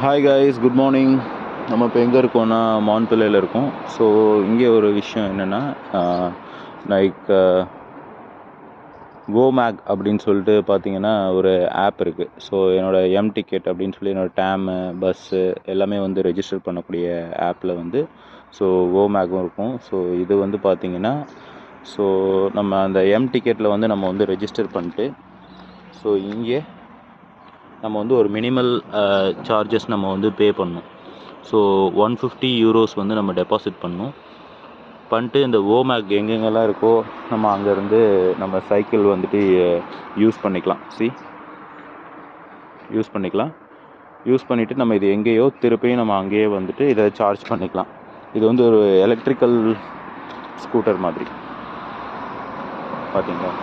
Hi guys, good morning. நம்ம இப்போ எங்கே இருக்கோம்னா மான்பெல்லையில் இருக்கோம். ஸோ இங்கே ஒரு விஷயம் என்னென்னா, லைக் கோமேக் அப்படின்னு சொல்லிட்டு பார்த்தீங்கன்னா ஒரு ஆப் இருக்குது. ஸோ என்னோடய எம் டிக்கெட் அப்படின்னு சொல்லி என்னோடய டேமு, பஸ்ஸு எல்லாமே வந்து ரெஜிஸ்டர் பண்ணக்கூடிய ஆப்பில் வந்து ஸோ கோமேக்கும் இருக்கும். ஸோ இது வந்து பார்த்திங்கன்னா, ஸோ நம்ம அந்த எம் டிக்கெட்டில் வந்து நம்ம வந்து ரெஜிஸ்டர் பண்ணிட்டு, ஸோ இங்கே நம்ம வந்து ஒரு மினிமல் சார்ஜஸ் நம்ம வந்து பே பண்ணணும். ஸோ 150 யூரோஸ் வந்து நம்ம டெபாசிட் பண்ணணும். பண்ணிட்டு இந்த ஓமேக் எங்கெங்கெல்லாம் இருக்கோ நம்ம அங்கேருந்து நம்ம சைக்கிள் வந்துட்டு யூஸ் பண்ணிக்கலாம். யூஸ் பண்ணிவிட்டு நம்ம இது எங்கேயோ திருப்பியும் நம்ம அங்கேயே வந்துட்டு இதை சார்ஜ் பண்ணிக்கலாம். இது வந்து ஒரு எலக்ட்ரிக்கல் ஸ்கூட்டர் மாதிரி பார்த்தீங்களா.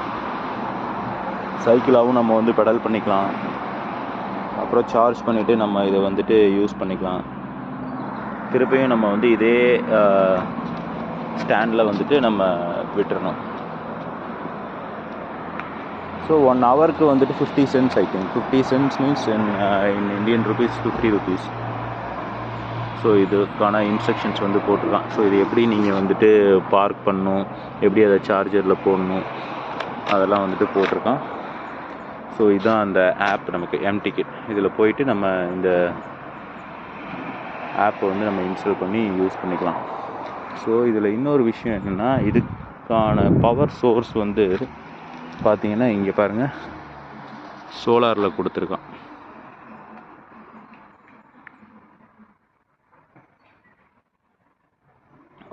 சைக்கிளாகவும் நம்ம வந்து பெடல் பண்ணிக்கலாம். அப்புறம் சார்ஜ் பண்ணிவிட்டு நம்ம இதை வந்துட்டு யூஸ் பண்ணிக்கலாம். திருப்பியும் நம்ம வந்து இதே ஸ்டாண்டில் வந்துட்டு நம்ம விட்டுறணும். ஸோ 1 ஹவருக்கு வந்துட்டு 50 cents, I think 50 cents means in Indian rupees 50 rupees. So இதுக்கான இன்ஸ்ட்ரக்ஷன்ஸ் வந்து போட்டிருக்கான். ஸோ இது எப்படி நீங்கள் வந்துட்டு பார்க் பண்ணணும், எப்படி அதை சார்ஜரில் போடணும், அதெல்லாம் வந்துட்டு போட்டிருக்கான். ஸோ இதுதான் அந்த ஆப், நமக்கு எம் டிக்கெட். இதில் போயிட்டு நம்ம இந்த ஆப்பை வந்து நம்ம இன்ஸ்டால் பண்ணி யூஸ் பண்ணிக்கலாம். ஸோ இதில் இன்னொரு விஷயம் என்னென்னா, இதுக்கான பவர் சோர்ஸ் வந்து பார்த்தீங்கன்னா இங்கே பாருங்கள், சோலாரில் கொடுத்துருக்கான்.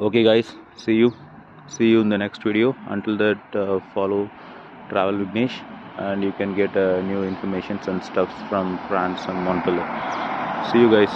Okay guys, see you in the next video. Until that, follow Travel Vignesh and you can get new information and stuff from France and Montpellier. See you guys.